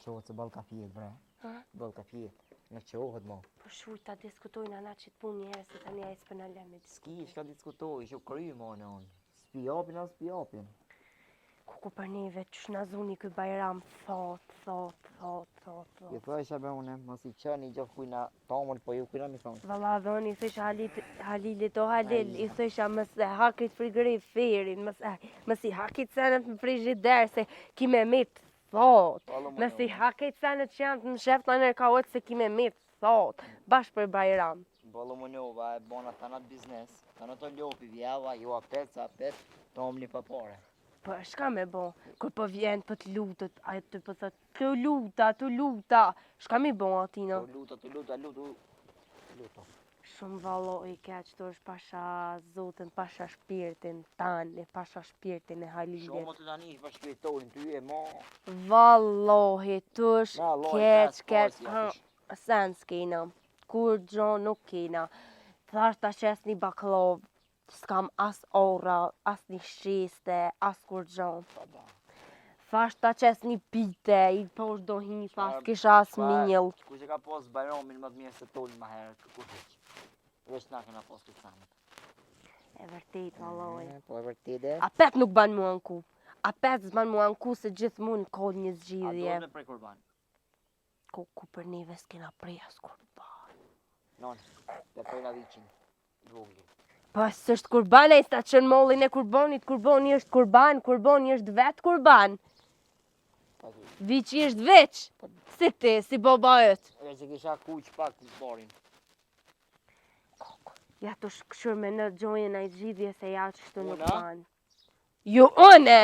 qohët se ballë kafijet, bre. Ballë kafijet. Në qohët, mo. Po shuj ta diskutojnë ana që të punë një herë se tani ai s'pën na lëmë S'ki, shka diskutoj, që kry, mo, në unë. S'pi japin, as pi japin. Kuku për neve që na zuni ky bajram thot. Je thua isha be une, mos I qëni gjofë kujna tamën, po ju kujna mi thonë. Valla dhoni, I thësha Halilit o Halil, I thësha mëse hakit frigoriferin, mëse I hakit senet në frigider se kime mit thot. Mëse I hakit senet që janë të më shefta në kaot se kime mit thot. Bash për bajram. Bolo më njova, e bona tanat biznes, tanat të ljopi vjeva, ju apet, sa apet, tamën I papare. Po shka me bo, kur po vjen për të lutët, a të po thot, të luta, shka me bo atina? Të luta. Shumë valloj keq, të është pasha Zotin, pasha shpirtin tanë, pasha shpirtin e Halilit. Shumë të tani pa shpirtorin, ty e ma. Vallohi, të është keq, sen s'kena, kur gjo nuk kena. Thash ta qes një baklov, s'kam as ora, as një shiste, as kur gjo. Thash ta qes një pite, I posh do hi, thash kisha as minjëll. Kush e ka pos bajramin më të mirë se tollin ma herë, kush veç na kena pos të samet. E vërtet, valloj. Po e vërtet e. A pet nuk ban mua nku. A pet s'ban mua nku se gjithmonë kol një zgjidhje. A do në prej kurban? Ku për neve s'kena prej as kurban. Non, te prej na viqin, vogli. Po s'është kurban, e s'ta qënë mollin e kurbanit, kurbani është kurban, kurbani është vet kurban. Viqi është veç, si ti, si baba ët. E që kisha kuq pak të zbarin. Ja të shkëshur me në gjojën a I zgjidhje se ja që shtu nuk ban. Jo, une!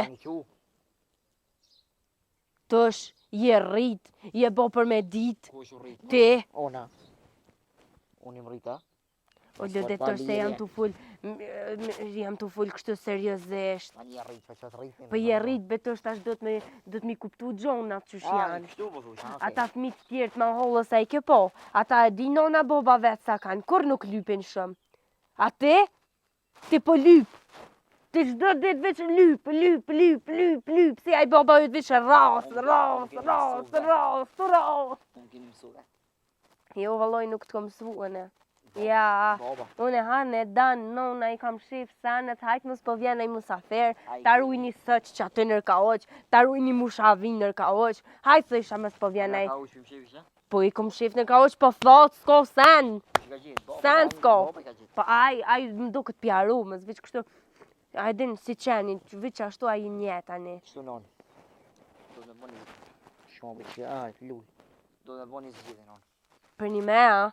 Tush, je rrit, je bo për me dit. Kush u rrit? Ti. Ona. Unë im rrita? O lëdetor se jam të full kështu seriozisht. A një rrit, pa që të rritin. Po je rrit, betosh tash do të mi kuptu gjonat qysh janë. Kështu po thush, Ata fmit tjertë ma hollës a I kjo po. Ata e di nona boba vetë sa kanë, kur nuk lypin shumë. A ti? Ti po lyp. Ti çdo dit veç lyp. Si a I boba jëtë veç ras. Unë kini mësure. Jo, valloj nuk të kom mësuene. Ja, unë e hanë e danë, nona I kam shif sanet, hajtë mos po vjen e musafer, ta ruj një sëq që aty nërka oq, ta ruj një mushavin nërka oq, hajtë së isha mos po vjen e... Po I kom shif nërka oq, po thot, s'ko sen, sen s'ko, po aj më do këtë pjaru, mës vëq kështu, aj din si qeni, vëq ashtu aj njetë tani. Kështu non, do të bëni shumë vëq, aj, lull, do të bëni zgjidhe non. Për një mea?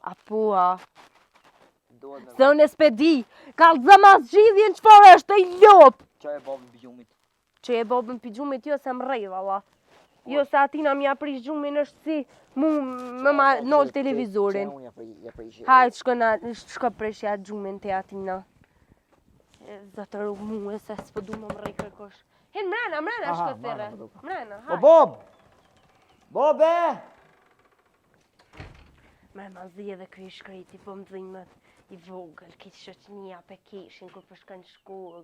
A pua. Se unë e s'pedi, ka zëma zgjidhjen qëfar është e ljop. Qa e babën pijumit? Që e babën pijumit, jo se më rej, valla. Jo se atina mi aprish gjumin është si mu më ma nol televizorin. Hajtë shko preshja gjumin të atina. Zëtëru mu e se s'pëdu më rej kërkosh. Hin mrena shko thire. Mrena, hajtë. O Bob! Bobe! Me ma zi edhe kry shkrejti, po më dhimet I vogël, këtë shoqënia pe keshin, kur përshkën shkollë.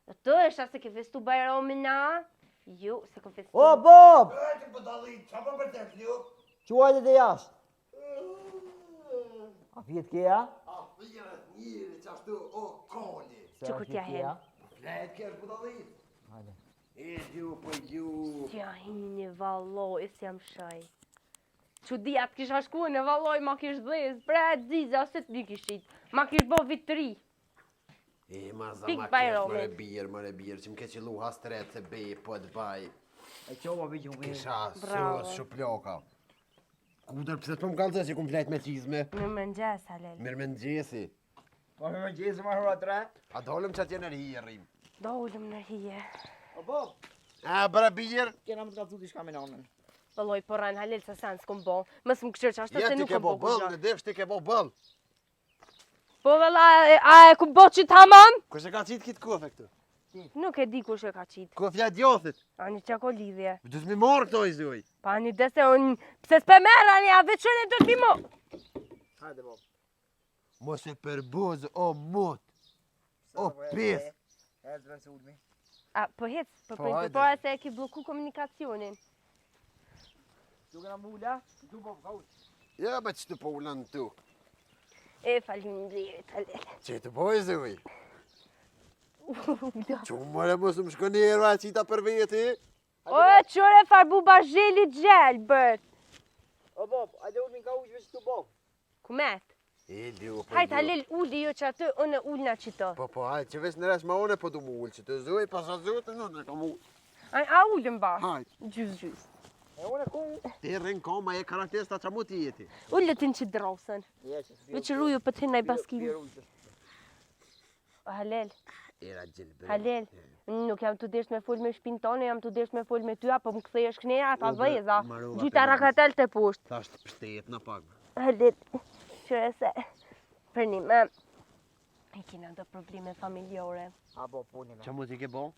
Dhe të esha se ke festu bajromin na? Jo, se ke festu... O Bob! Hajde për dalit, qa për bërtet, jo? Quajtë dhe jashtë. A fjetë keja? A fjetë njëri që ashtu o koni. Që kur t'ja hen? Flet kesh për dalit. Hajde. E ju, po ju. T'ja hini valloj, si jam shaj. Që dijat kisha shku në valloj, ma kish dhez, bre, dzizja, se t'di kishit. Ma kish bo vitri. E, ma za Pik ma kesh bajromin. mëre birë, që m'ke qilu hastret se bej, po t'baj. E qova pijumit. Kisha Bravo. sos shuploka. Kudër pëse t'pëm kalëzë që kum flet me qizme? Mirë më nxes, Halel. Mirë me nëgjesi. Po me gjezë ma hërra tre? A dolëm që atje në rrim. Dollëm në hije. O Bob! A, bra birë? Kena më të kalcu t'i shka me nonën. Valloj, porran Halel se sen s'kom bo. Mësë më këshër që ashtë Ja se ti nuk ke kom bo bo bëll, kërgja. në devsh ti ke bo bëll. Po valla, a e kom bo që tamam? Kush e ka qitë kitë kofe këtu? Nuk e di kush e ka qitë. Kofja djothit. Ani që ko lidhje. Du t'mi morë këto i zoj. Pa ani dese unë, pse s'pe merë, ani a veçën e do t'mi mo. Hajde Bob. Mos e përbozë, o mot. O pes. Hajde se ulmi. A, po hec, po Po, prind, hajde. po e se e ki bloku komunikacionin. Tu kena mula, tu po kauç. Ja, me që të po ulan tu. E faleminderit, Halil. Që të po e zëvi? Që mëre mos më shkoni e racita për veti? O, qore farbu bazheli gjel, bët. O bob, hajde unë kauç veç tu bob. Kumet? E, Leo, po Hajt, Halil, ulli jo që atë, unë ullna që të. Po, hajde, që veç në rest ma une po du mu ullë, që të zëvi, pas a zëtë, në kam ullë. A ullën ba? Hajde. Gjys. E unë ku? Ti rrin koma e karakterista që mu ti jeti. Ullëtin që drosën. Veç rruju për të hinaj baskinë. Halil, Era gjelbër. Halil, nuk jam të desh me full me shpinë tonë, jam të desh me full me ty, apo më këthejesh knera, ta vëjza. Gjyta rakatel të poshtë. Ta është pështet në pak. Halil, qëre se, për një me, e kina do probleme familjore. A bo, puni me. Që mu ti ke bo?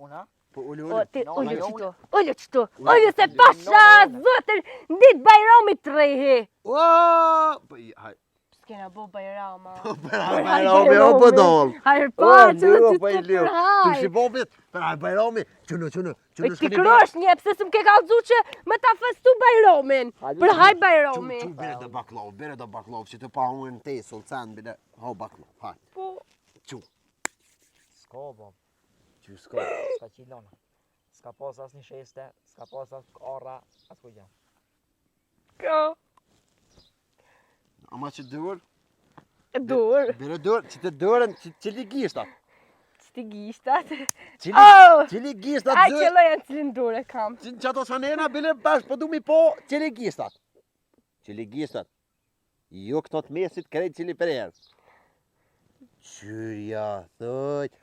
Una? Po ullu O, ti, Nona ullu jonë. qëto, ullu se pasha zotër, në ditë bajramit të rehi. Ua! Po, hajde. S'kena bo bajrama. Bajrami o po dollë. Hajrë pa, që në ty të Tu përhaj. shi bobit, për bajrami, qënë, E ti krosh një, pse s'm ke kalzu që më ta festu bajramin. Për haj bajrami. Qu bere do baklov, që të pa unë në te, sulcan, bile, hau baklov, hajde. Po, Qu, S'ka bob, qu s'ka. s'ka qilona. S'ka pas as një sheste, s'ka pas as arra, as ku gjë. ka. Ama që dur, Dur, bere dur, që të durën, që li gishtat. s'ti gishtat. Që li gishtat Aj zë, që loja cilin dure kam. që ato shanena, bile bash, po du mi po, që li gishtat. Që li gishtat. Jo këto të mesit krejt që li për erë. Qyrja, thëjt,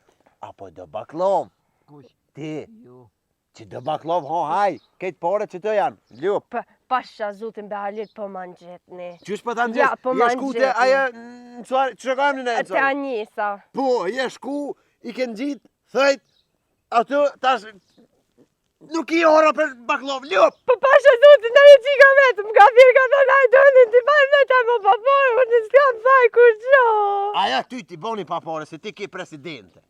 apo do baklov, Kush? ti, Ju. që do baklov, ho, haj, këtë pare që të janë, ljup. Pasha zotin be Halit po ma nxetni. Qysh për të Ja, nëzis, po je ma shku të nxetni. aja, që ka emnin e Te Anjesa. Po, je shku, i kënë gjitë, thëjt, atë, tash, nuk i ora për baklov, ljup. Po pasha zotin në e qika vetëm, ka thirë ka thonë aj dënin ti baj vetëm po papore, po në s'kam faj kur gjo. Aja ty ti boni papare, se ti ki presidente.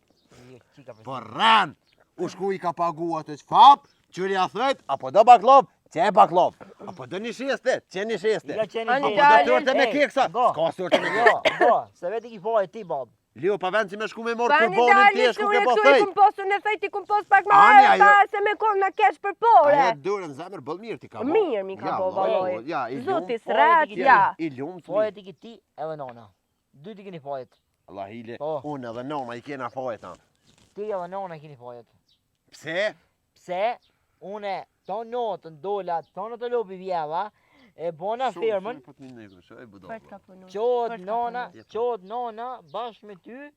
Qika Po ran, u shku i ka pagu atë që fap, qërja thëjt, apo do baklov, që e baklov. Apo do një sheste, që një sheste. Ja qeni Ani Apo dale, do torte me keksa, Bo. s'ka torte me Jo, keksa. bo, se veti ki po e ti, bob. Leo, pa vend si me shku me morë Pani kurbonin ti e dali shku që ke unë po këtu i thëjt. kum postu në thejt i kum post pak ma Ani, herë ajo- pa se me kom në kesh për pore. Ajo durën zemër bëll mirë ti ka bo. Mirë mi ka Ja, bo, vallaj, valoj. Ja, i Zoti lumë, sret, Ja, ja. i lumë të Po e mirë. ti ki ti edhe nona. Dy ti keni fajet. Allah hile, Po. unë edhe nona i kena fajt na. Ti edhe nona keni fajet. Pse? Pse? Une, ton notën dola, tonë të lopi vjeva, e bona firmën, Po të një negru, shë e budalla. Për ka punu. qod Për ka nona, punu. qod nona, bashkë me ty,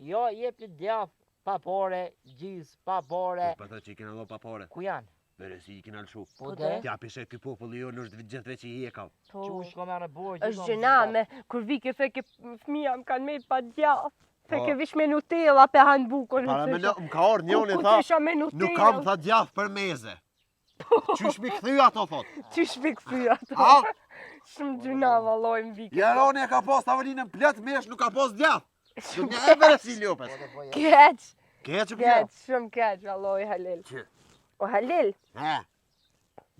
jo jep një djaf, pa pore, gjys, pa pore, Pa të që i kena do papare, ku janë? bere si i kena lëshu. Po Po de, de. Tja pishe këj populli jo në gjithve që i e ka. Po. që u shko me në borë, është gjename, kur vi ke thë ke fëmija më kanë me pa djath. Thë Po. ke vish me Nutella pe hanë bukën. Para me në, më ka orë njoni Ku tha, të isha me Nutella? nuk kam tha djath për meze. Qysh mi këthy ato thot. Qysh mi këthy ato? A? Shumë gjuna valoj më vike. Jeroni e ka pas tavolinën plët mesh, nuk ka pas djath. Do një e vere si ljopes. Keq, Ke që pja? keq, shumë keq valoj Halil. Që? O Halil, He.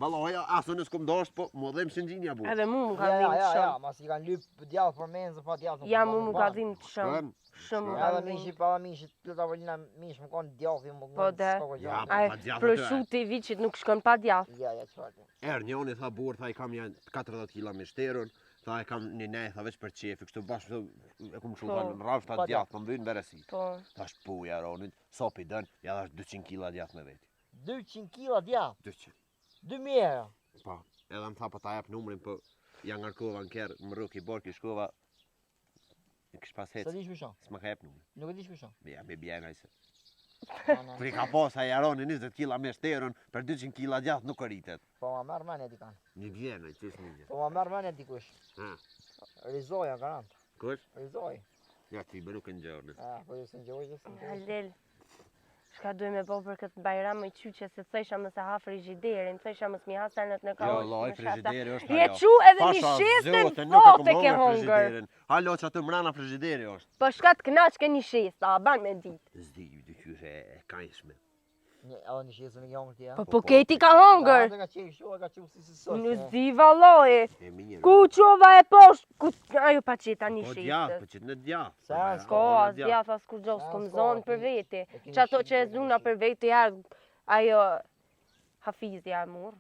Valoja, aso nësë kom dasht, po më dhem shëngjinja bu. edhe mu më ka Ja, dhimë ja, ja, shumë. mas i kanë lyp djallë për menzë, pa djallë. Ja, mu më ka dhimë shumë. Shkën? Shumë më Ja, ka dhe dhimë. mishi, pa dhe mishi, të tavolina mish, më konë djallë, më Po, de. Ja, Aj, pa djath aty, prosciutto i viçit nuk shkon pa djath. Ja, ja, qëfar. Erë njoni tha burë, tha i kam janë 40 kila me shterën, tha i kam një nej, tha veç për qefi, kështu bashkë, e kum shumë, Po. tha në rrafë ta Pa djath, më mbynë beresi. Po, Tha shpuja ronit, sopi dën, ja dhash 200 kila djath me veti. 200 kila djallë, 200. 2000 euro. Po, edhe më tha po ta jep numrin, po ja ngarkova në kërë, më rruk i bork i shkova, i kish pas Se hec, dish më shumë, s'ma ka jep numrin. nuk e dish më shumë. Ja, me bjena i se. No, no, Kur i ka pas a jaroni 20 kila me shterën, për 200 kila djath nuk rritet. po ma merë menja di kanë. Një bjena i qësh një gjë. Po ma merë menja dikush. Ha, Rizoja, garant. kush? Rizoj. Ja, ti bë nuk e njërë. Po ju së njoj, ju së njoj. Halil, shka duhe me bo për këtë bajram i qyqe se thësha më se ha frigiderin, thësha më s'mi ha senet në Jo, kauç. loj, frigideri është Je ajo. qu edhe një Pasha shesën zote, nuk e fote kom ke hongër hongër. frigiderin. Halo që atë mrana frigideri është. Po shka të knaq ke një shesa, ban me dit. Zdi, ju dy qysh e kajshme. Një shesë me jongër tja. Po keti ka hongër. Ka qenë shu, ka qenë si sot. Në zi valloj. E mirë. Ku qova e poshtë, ajo pa qita një Po shesës. djath, po që në djath. Sa, S'ka, as djath, as kur gjo, s'kom zonë për veti. Që ato që e zuna për veti jarë, ajo hafizja e murë.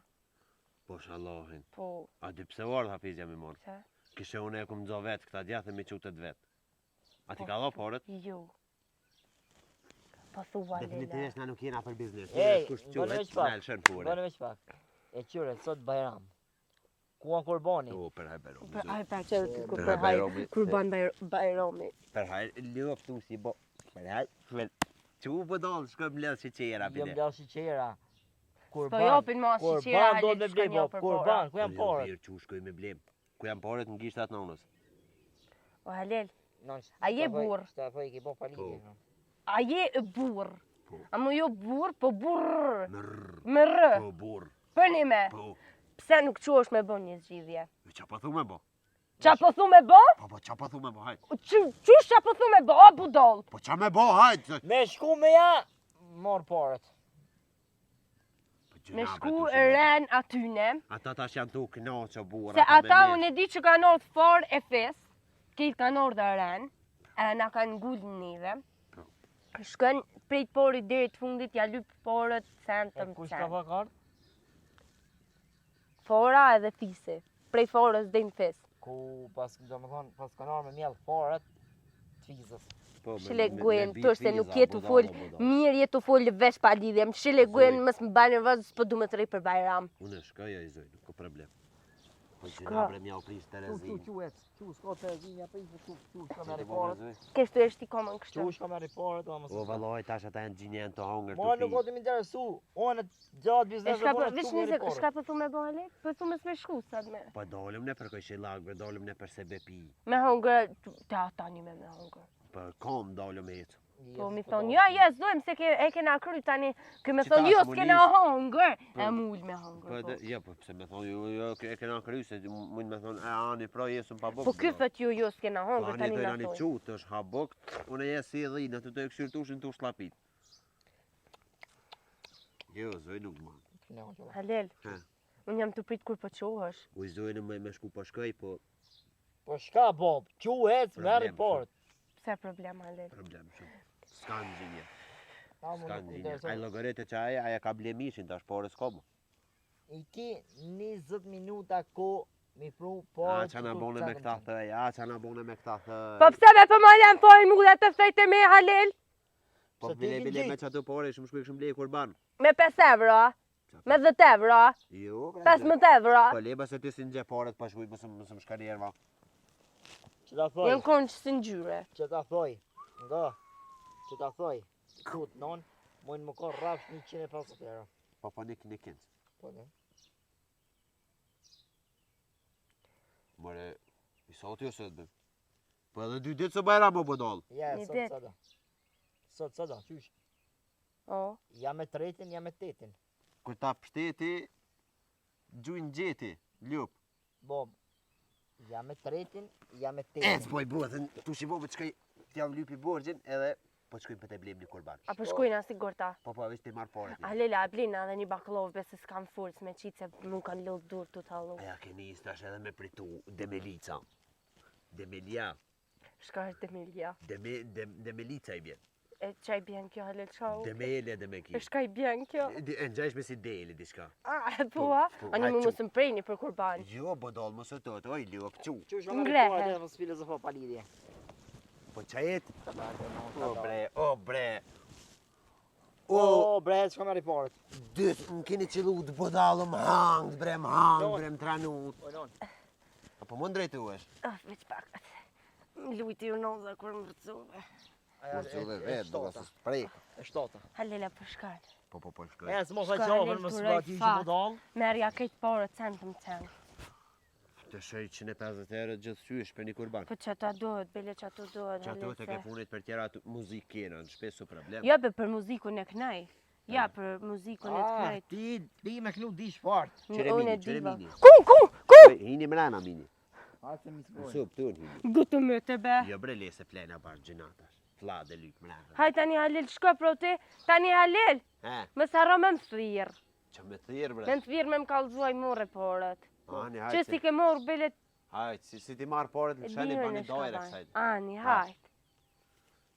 Po shallahin. Po, A dy pse ardh hafizja me morë? se? Kishe unë e kum dzo vetë, këta djathë me qutet vetë. A ti ka dho porët? Jo. Po thua lele. Definitivisht na nuk jena për biznes. Ej, Kush bënë quhet, veç pak. na lëshën pure. Bënë veç pak. E qyre, sot Bajram. Ku anë Kurbani? O, për haj Bajromi. Ai pa që kur Për për haj, Bajromi. kurban Bajromi. Për haj, luftu si bo. Për haj, që po dollë, shkoj më ledhë që qera Jo bide. mdall shiqera. Po jopin ma shiqera Kurban do me blej, po. Kurban, ku janë porët? Mirë që u shkoj me blem. Ku janë porët në gishtat nonës? O Halel, Non, A je burr? Shta po i ke bo palidje. a je burr? Po. A më jo burr, po burr. Mërr, Me rë. po burr, Për një me. po. Pse nuk qosh me bo një zgjidhje? Qa po thu me bo? Qa po thu me bo? Po, qa po thu me bo, hajt. Qysh qa po thu me bo, a budol? Po qa me bo, hajt. Me shku me ja, mor porët. Me shku ren atyne. Ata tash janë tu knaqë burra. Se ata unë e di që kanë ardhë far e fes. Këtë kanë ardhë dhe ren. Edhe na kanë ngullë njëve. Shkën prej të porit deri të fundit, ja lypë porët centëm Kush ka cent. pa kartë? Fora edhe fisi. Prej forës dhe në fes. Ku pas, do me thonë, pas kanë arë me mjellë porët, të fizës. Shile guen, tërë se nuk jetu full, mirë jetu full vesh pa lidhje. Më shile guen, mësë më bajnë vëzë, s'po du me të rej për Bajram. Unë shkoj e i zoj, nuk ka problem. Po që Shka. nga bre mja u prish Terezin. S'ka të zinja, s'ka me porët. Kështu e shti komën kështu. S'ka me porët, o mësë. O valoj, tash ata janë gjinjen të hongër Ma nuk o të të më interesu, unë gjatë E biznesë shka dhe për, porët vish s'ku me njëzë, porët. shka për thu me bo ale? Për thu me s'me shku, sa me. Po dolëm ne për koj shilakve, dolëm ne për se bepi. Me hongër, te ata një me hongër. Për kom dolëm e jetë. Po mi thonë, ja, s'dojmë se e kena kry tani, kë me Qita thonë, jo, se s'kena mulis. hongër. Po. E mull me Po hongër, po. jo, po pse me thonë, jo, e kena kry, se mund me thonë, ani pra jesëm pa bukë. Po ky thët jo, s'kena hongër, tani Ani na thëjnë, ani thonë. qutë është ha bukë, unë e jesë si dhinë, të të e këshirtushin të shlapit. Jo, zoj nuk ma. Halel, Ha. unë jam të prit kur po qohësh. U zojnë me shku po shkoj, po Po shka Bob, quhet, merri Problem, porët. Pse problem, Halel? problem shumë. S'ka në gjinje, Ta mu s'ka nuk në më gjinje. intereson. Aj logaritë që aja ka ble mishin, tash porës komo. I ki 20 minuta ko mi pru A porët. që na bone me këta thëj, a që na bone me këta thëj. Po pse me për malem fojnë mu dhe të fejtë me Halel? Po Se ti bile vin me gjit. që ato porë, shumë shkuj shumë blej kurban. Me 5 euro, me 10 euro, Jo, 15 euro. Po leba se ty si në gjeporët, pa shkuj mësëm shkarjerë ma. Që ta thoj, Jënë konë që si në gjyre. që ta thoj, nga, që ta thoj, kut non, mojnë më korë rafsh 150 euro. Po një kënë. Po ne? More, i sot jo sot, be. Po edhe 2 ditë së bajra më bëdollë. Ja, Një sot dit. sada. Sot sada, qysh? O, Ja me tretin, ja me tetin. Kur ta pështeti, gjujnë gjeti, ljup. Bob, ja me tretin, ja me E, tetin. s'poj buhet, tu shi bove të shkoj, t'jam lypi borgjin, edhe po të shkojmë për të blem një kurban. a për shkujnë asi gorta. Po, veç të marë porët. Halel, a blina dhe një baklovë, bese s'kam furës me qitë se mu kanë lodhë dur të talu. Aja ke njës tash edhe me pritu Demelica. Demelia, Shka është Demilja. Demelica i bjen. E qaj bjen kjo, Halel, qau? Demele dhe me ki. E shka i bjen kjo? E në me si deli, diçka. A, po, a? po, Ani a, mu qu. mësë më prejni për kurban. Jo, bëdollë më së të oj, ljup, qu. Qysh ka me Ngrehe. porët edhe mos filozofo pa lidhje. Po qajet? O bre, o bre. O, bre, që ka me porët? Dytë, më keni qilu të bëdallëm hangë, bre, më hangë, bre, më tranut. O, non. Apo më ndrejtu është? Veç pak. Lujti ju noza kur më rëcuve. Më qëllë vetë, do ka së sprejka. E shtota. Halela për shkall. Po shkoj. E, s'mos a Shka qovën, Halil mos Turej ba ti që fat. po dalë. Merja këtë porë centëm cent. Të shoj 150 euro gjithë qysh për një kurban. Po që ta dohet, bile që ato dohet. Që ato Halil, të ke se- punit për tjera muzikë kena, në shpesu problem. Jo, be për muzikun e knaj. Ja, për muzikun e të Ah, knajt. ti me knu dish fort. Unë e diva. Qeremini. Ku? Hini mrena mini. Ha se mi s'poj. Sup, tu hini. Gutë më të be. Jo bre lese plena barë gjinatash. fla dhe lyk mrena. Haj tani Halil, shko pro ti. Tani Halil, më sarro me më thirr. Që me thirr bre. Me më thirr me më kallzuaj morë porët. Ani, Që hajt. si ke morë bilet. Hajt, si ti marr porët në sheni bani dojre kësajt. Ani, hajt.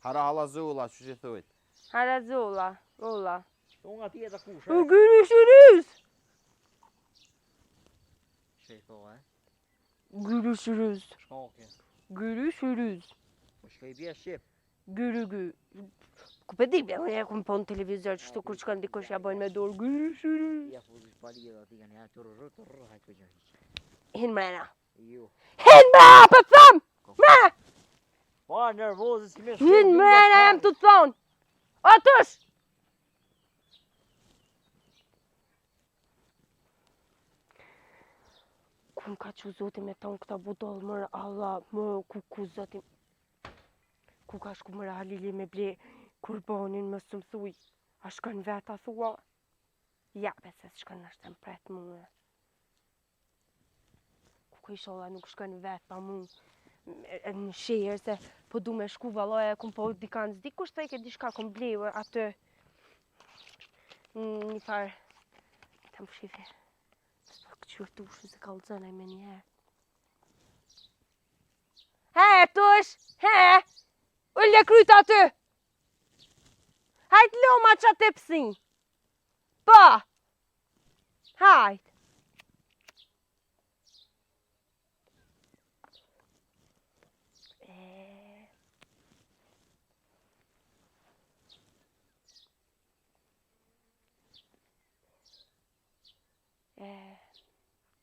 Hara halazulla, që që thujt. Harazulla, ulla. Unë ati e të kush, U gyrishëris! Që i thua, Gyrishëris. Shkoke. Gyrishëris. Po shkoj i bje shqip. Gyry. Ku pe di, unë e kum po në televizor që kur shkon dikush ja bojnë me dorë. Gyrishëris. Ja fuzish pali edhe ati kanë ja tërë hajt për gjë. Hin mrena. Jo. Hin mrena, për thëm! Mrena! Pa nervoze si me Hin mrena jam të thonë. Atësh! Ku ka që zoti me tonë këta budollë mërë, Allah, mërë, ku zoti... Ku ka shku mërë Halili me ble kurbanin më së më thuj, a shkën veta thua? Ja, se shkën është të mpret mu. Ku isholla nuk shkën vetë pa mu, në shirë, se po du me shku valoja, kum po dikanë zdi, kush të i ke dishka kom blevë atë, një farë, të më shife, të këqyrë tushë se kalëzënaj me njëherë. He, tush, he! Ulle kryt aty! Hajt loma qa të pësin! Po! Hajt!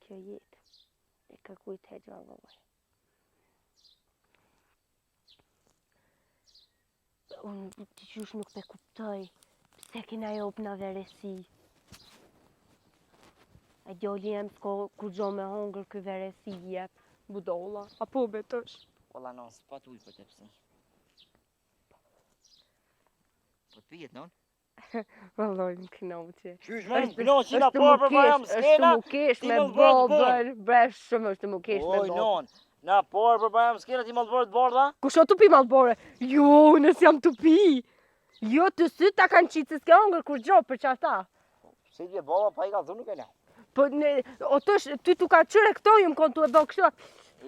Kjo jetë, e kërkujt hegjë avoj. Unë të qysh nuk pe kuptoj, pse kina jop në veresi. E djoli jem s'ko kur gjo me hongër kë veresi jep, budolla, apo betësh? Ola non, s'pa t'uj për të pësi. Po t'pijet non? Valloj më knoqe. Qysh me më knoqe nga parë për bajam skena? është më kesh me bobër, bresh shumë është më kesh me Oj bobër. non, na parë për bajam skena ti malbërë të bardha? Ku sho të pi malbore? Jo, nësë jam të pi. Jo, të sy ta kanë qitë, se s'ke hongër kur gjo për që ata. Si t'je baba pa i ka dhunë nuk e ne. Po, o tësh, ty tu ka qyre këto, jëmë konë tu e do kështu.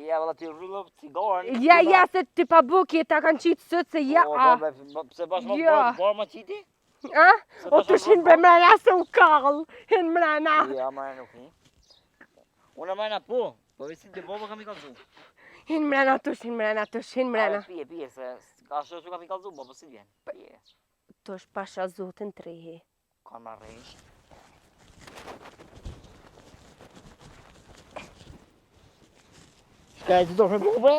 Ja, valla ti rrullë cigarën. Ja, se ti pa bukje ta kanë qitë sëtë, se ja. Se bashkë më bërë ma qiti? A? O të shinë për mrena se u kallë, hinë mrena. Ja, mrena nuk hi. Unë mrena po visit të baba kam i kalzu. Hinë mrena tush, hinë mrena tush, hinë mrena. Pije, se ka shë që kam i kalzu, po si vjen. Pije. Tush pasha zotin të rehi. Kanë ma rejsh. Shka e të dosh me bube?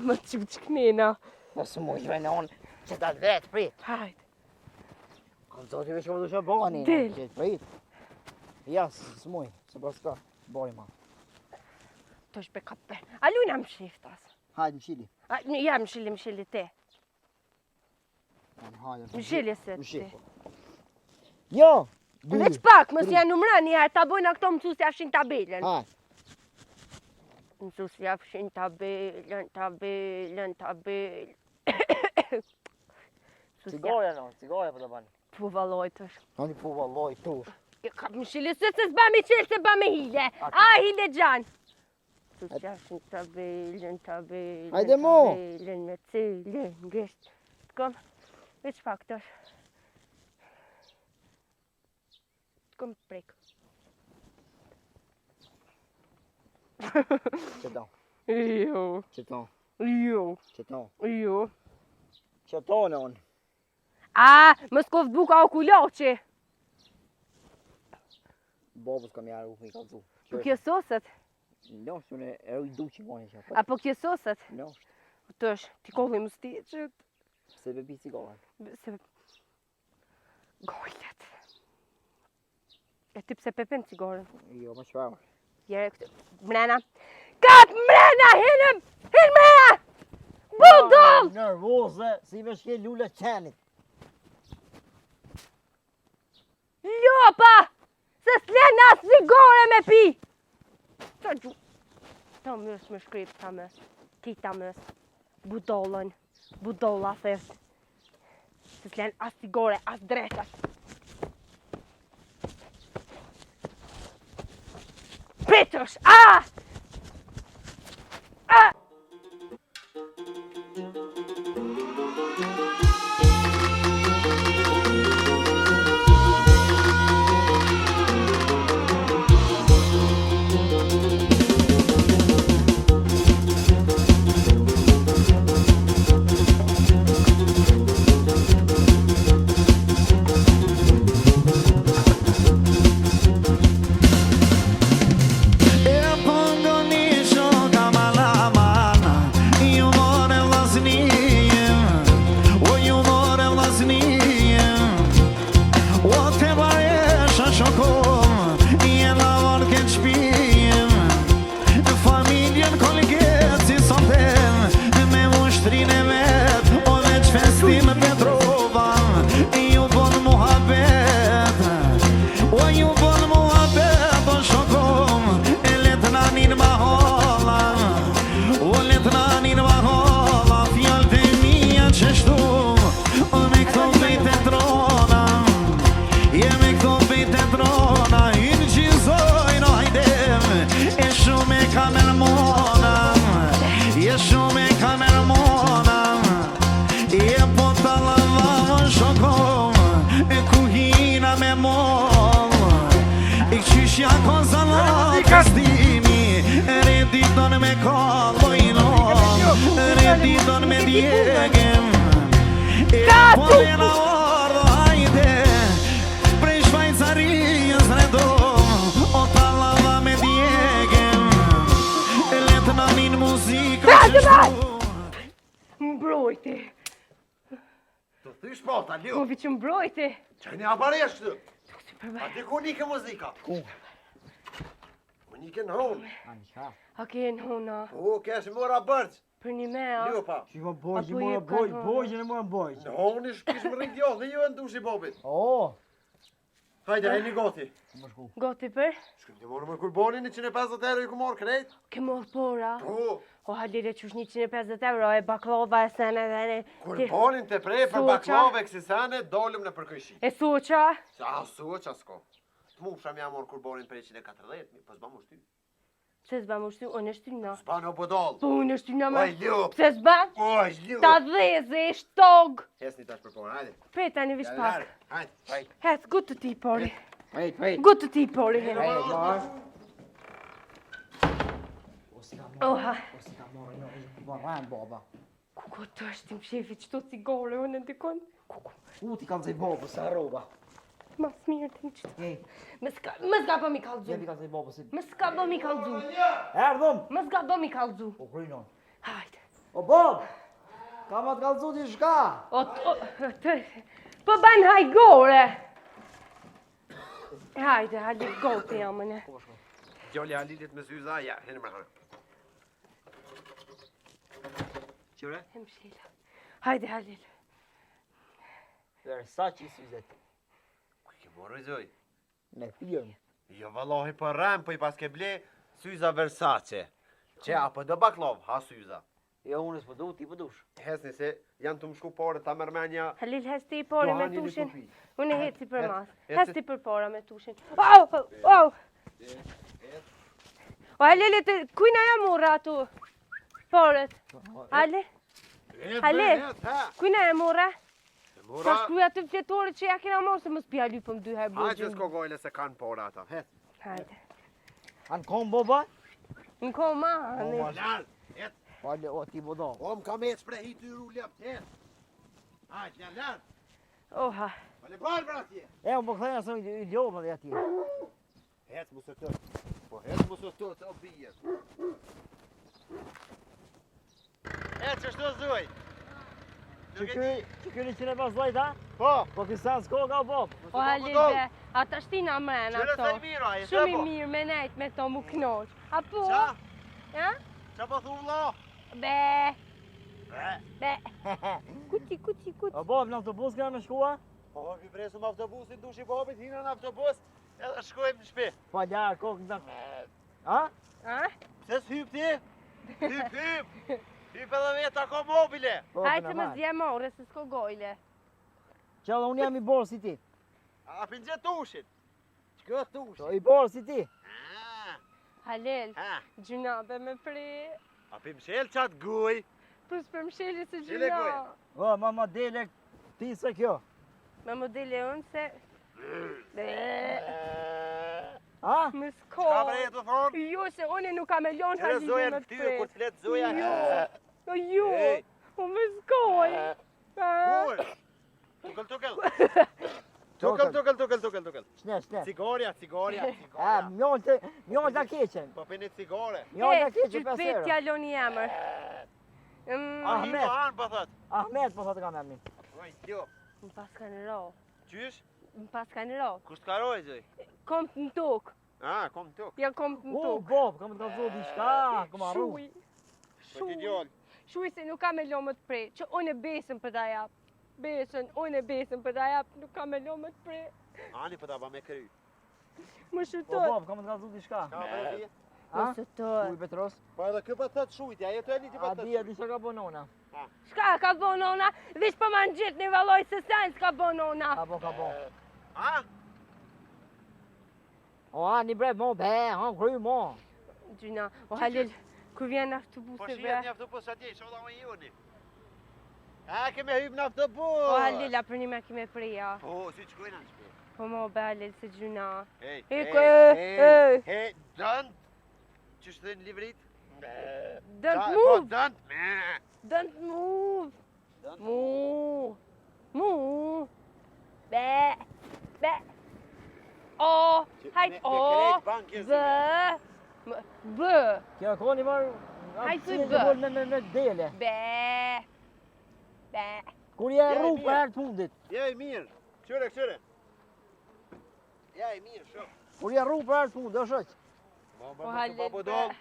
Më të qiknina. Më së mujë me në unë, që ta të vetë prit. Hajt. Kanë zoti veç që më dushe bëga një, Del. që të prit. Ja, së mujë, se për s'ka, bori ma. Tush be kape. A lujna më shiftas. Hajt, më shili. Ja, më shili te. Më shili se ti. Jo! Veç pak, më si janë numra njëherë, ta bojna këto mësu si afshin tabelën. Hajt. Mësu si afshin tabelën. Cigarja no, cigarja për të bani. Po valoj tush. Ani po valloj tush. Ka më shili se s'ba me qelë, se ba me hile. A, hile gjanë. Mësu si afshin tabelën. Hajde mo! Tabelën me cilën, ngesht. T'kom, veç pak tush. T'kom prek. Qëto, Jo, qëto, jo, qëto. jo. Qëto në unë. A, më s'koft buka o kuloqe. Babës kam jarë u mi kalzu. Po kjo soset? Nosht, unë e u i du që mojnë që. A po kjo soset? Nosht, Tësh, ti kolli më stiqët. se bebi cigarën. Se... Gojlet. E ti pse pepin cigaren? Jo, më shfarë. Jere këtë... Mrena. Kap mrena, hinëm! Hin mrena! Budol! Nervoze, si me shke lule qenit. Ljopa! Se s'len as cigare me pi! Qa gju... Ta mës më shkrip, ta mës. Ki ta mës. Budollën. Budolla thesht. Se s'len as sigore, as drejta. Pritësh, a! Redditon me kollojnon, redditon me djegem. Po me na ordo hajde, prej Shvajcarijës redom, o tallava me djegem. Let na min muzikë qështu. Mbrojti. Të thysh po, ta liu. Kovi që mbrojti. Që një aparesh të? Si përbaj. A ti ku nike muzika? Ku? Ku nike në honë? A ke në hona. O, kesh mora bërç. Për një mea. Liu pa. Shiko bojgjë, mora bojgjë, në mora bojgjë. Në honë ish kish më rrit jo, dhe ju e ndushi bobit. O, Hajde, e një goti. Goti për? Shkëm të morë më kurbonin 150 euro i ku morë krejt. Ke morë pora. O, O halire qush 150 euro e baklova e sene dhe ne. kurbonin të prej për baklove kësi sene, dolim në përkëjshi. E suqa? Qa suqa s'ko. Të mu sham ja morë kurbonin për 140, po s'ba mu shty. Pse s'ba më shty? Unë e shtyna. S'ba në bodol. Po unë e shtyna me. Oj, ljup. Pse s'ba? Oj, ljup. Ta dheze, e shtog. Hesni tash për porë, hajde. Prej tani vish pak. Hajde, hajde. Hes, gutë ti pori. wait, wait. Gutë ti pori. Oha. O si ka morë, jo, i barran, baba. Kuko të është tim shefi qëto cigare, unë në dikon. U ti kalzej baba, sa roba. Mas mirë të një qëto. Ej, Më s'ka bë mi kalzu. jepi kalzej baba, si... Më s'ka bë mi kalzu. Erdhëm! Më s'ka bë mi kalzu. O, krynon. Hajde. O, Bob! Ka ma të kalzu t'i shka! Po ban hajgore. Hajde, hajde gote jamëne. Gjolli Halilit me syza, ja, hene më hanë. Qëre? Hem shila. Hajde, Halil. Versace syzet. Ku ke morë i zoj? Me firmë. Jo, valohi për rem, po i pas ke ble syza Versace. Që, apo do baklov, ha syza. Jo, unë s'po du, ti po dush. Hesni se janë të më shku pore ta mërmenja. Halil, hes ti i pore me Johani tushin. Likupi. Unë e heci për mas. Heci. Hes ti për pora me tushin. Au, au. O Halil, kujna ja murra atu? Poret. Halil, Halil, kujna ja murra? Ka Mura, shkruja të fletorit që ja kena morë se më s'pja lypëm 2 herë hajtë bëgjën. s'ko gojle se kanë pore ata. Hes. Hajde. Anë kom, baba? Në koma, anë. Lal, et. Pale, o, ti po do. O, më kam e shprehi të yru lep, hes. Hajtë, lal. Oha. Pale barë për atje. E, unë po këthejnë asë i ljovë dhe ati. Hes mu së të. Po, hes mu së të o bije. E, që shtu zuj? Që ky 150 lejta? Po, Po kësan s'ko ka Bob. O Halil, be, ata shtina mrena qëre ato. sa i mira, e Shumë i po. mirë me nejt me to mu knoq. Apo? Qa? Ja? Qa po thu vlo? Be, be. Kuti. O, Bob, në autobus këna me shkua? Po, vi presum autobusin, dushi bobit, hina në autobus, edhe shkojmë në shpi. Pa ljarë, kokë në të... A? A? Pse s'hyp ti? Hyp! Hyp edhe vetë ako mobile! Po, Hajtë këna më marrë. zje more se s'ko gojle. Qalla, unë jam i borë si ti. A për në tushin. Qëka tushin? Po, i borë si ti. Halil, Ha, gjuna be me pri. a për mshel qatë guj. Plus për msheli se Qile gjuna. goja? O, ma dele ti se kjo. Me modele unë se... A? Më Ka për e s'ko. të thonë? Jo, se unë nuk kam e lonë Qëre Halilin zoja me në ty, pri. kur të fletë zoja. Jo, jo, Ej. unë më s'koj. Kur? Tukel. Shne. Cigarja. A, mjollë të keqen. Po për një cigare. Mjollë të Që keqen të 5 vetë euro. t'ja loni emër. Ahime anë, po thot. Ahmet, po thotë kam emrin. Oj, jo. Më pas ka në ro. Qysh? Më pas ka në ro. Kusht ka roj, zoj? Kom të në tokë. Kom të tuk. Ja kom të në O, tokë. Bob, kam të kalëzoh diçka, kam arru. Po ti djoll. Shuj se nuk kam e lomë të prej. Që unë e besën për ta jap. Unë e besën për ta jap. Nuk kam e lomë të prej. Ani po ta ba me kry. Më O, shëtoj. Bob, kam të kalëzoh diçka. Ka për e Më A? shëtoj. Uj, Petros. Po edhe kjo pa të thot shujtja, jetu e një ti pa A të di çka ka bonona. Shka ka bo nona? Vish për ma në gjithë një valoj se sen s'ka bo nona. Ka bo. A? O, një bre, mo, be, kry, mo. Gjyna, o Halil, kur vjen në Po autobuse shijet bre. një autobus atje, shoda me juni. A, keme hyp në autobus. O Halil, a për një me kime preja. Po, si që kujna në shpe. Po mo be Halil se gjyna. Hej, Hej, dënd. Që shtë dhe në livrit? Don't Po, move, dënd. don't move. Mu, mu. Be, be. O, hajt o, bë, bë, Kjo koni marë... Hajt si thuj e bë. bol me dele. be, be. Kur je Ja, rru mirë. për herë të fundit. Ja, i mirë. Qëre. Ja, i mirë, shumë. Kur je rru për herë të fundit, o shoq. O Halil, Po, bre.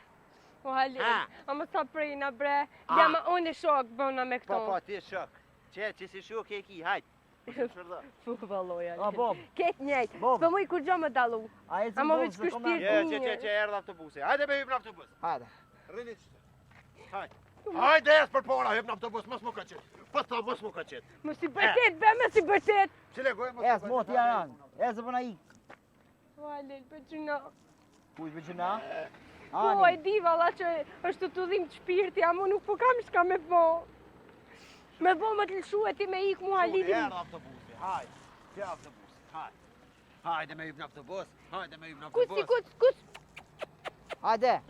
O Halil, Ha. a më sa prejna bre. Ja ma unë e shok bëna me këto. Po, ti shok. Që si shok e ki, hajt. Shërda. Fu valoj A, Halil. Bob. Ketë njejt, Bob. s'po mu i kur gjo më dalu. A e si A më Bob, veç se kush kom pirë. emrin. Që erdhe autobuse. Hajde me hyp në autobus. Hajde. Rrini qështë. Hajde. Hajde, esë për pora, hyp në autobus, mos mu ka qetë. Po ta, mos mu ka qetë. Më si bërtet, be më si bërtet. Qile gojë, mos Es, mo, ti jaran. Es, e përna ik. O Halil, për gjyna. Kuj për që na? Po, e di valla që është të dhim të shpirti, ama nuk po kam shka me bo. Me bo më të lëshu e ti me ik mu Halilin. Erdhe autobuse, hajde. Që autobuse, hajde. Hajde me hyp në autobus, hajde me hyp në autobus. Kus. Hajde.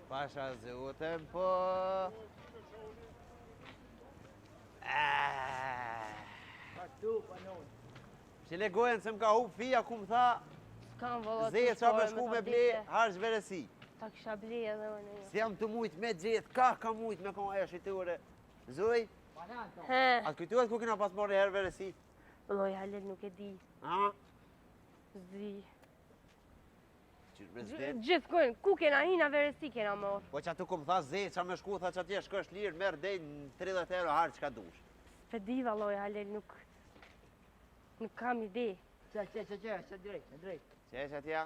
Pasha zotën po. Qile gojën se m'ka hup fija ku më tha, Kam valla të zejë qa shkoj me shku me ble, harsh veresi. Ta kisha ble edhe unë një. Si jam të mujt me gjithë, ka mujt me kon e shqitore. Zoj, He, atë kujtuat ku kena pas morë herë veresi? loj Halil nuk e di. Ha? Zi. Qyrë prezident? Gjithkën, ku kena hina veresi kena morë. Po që atu ku më tha zejë qa me shku, tha që atje shkosh lirë, merë dej në 30 euro harë që ka dush. Pe diva loj Halil, nuk kam ide. Që drejt. Që e që atja?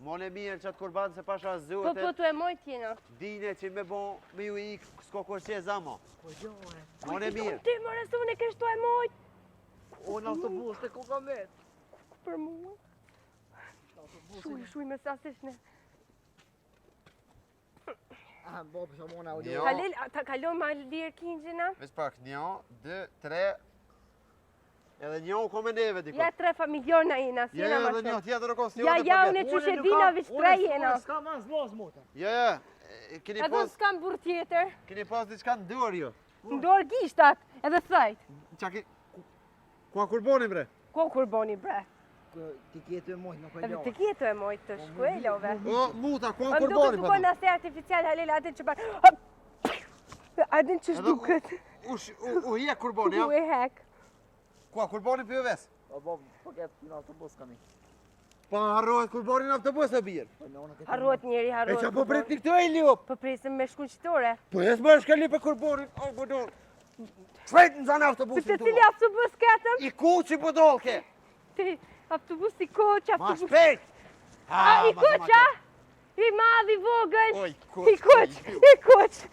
Mone mirë që atë kurban se pasha Po zote, tu e mojt jena. dine që me bon me ju ik, s'ko kur që e zama. Po gjore. Mone mirë. Ti më resu në kështu e mojt. O, në autobus, të ku ka met. Për mua. Shuj me sasish ne. Ah, Bob, shamona, u Jo. Halil, ta kalon ma lirë kingjina. Ves pak, 1, 2, 3. Edhe një u kome neve diko. Ja 3 familjona jena, si jena ma edhe një shumë. tjetër o kosti Ja, unë e që që dina vish 3 jena. Unë s'ka ma zlos mote. Ja, keni Edhe pas, s'kam burë tjetër. keni pas diçka në dorë jo. Ndorë gishtat, edhe thajt. Qa ki... Ku a kurboni bre? Ko kur boni bre? Ti kjetu e mojt, nuk e Edhe gjore. të kjetu e mojt të shkuelove. O, muta, ku a Më duket kurboni të pa bojnë ase artificial Halil, adin që bërë. Adin që shduket. U hje kurboni, Ku ja? e hek. Ku a kurboni për ves? O, Bob, po ketë në autobus kami. Pa harrohet kurboni në autobus e birë. Po, në unë këtë... Harrot njeri, E harrot. qa po prit një këtë e ljop? Po presim me shku qitore. Po jes më është kalli për kurbonin, o budon. Shpejt në zanë Se autobusin të të cili autobus ketëm? I ku që budol ke? Ti, autobus i koq, Ma autobus... shpejt! I kuq, a? I madh, i vogël. Oj, kuq. I kuq.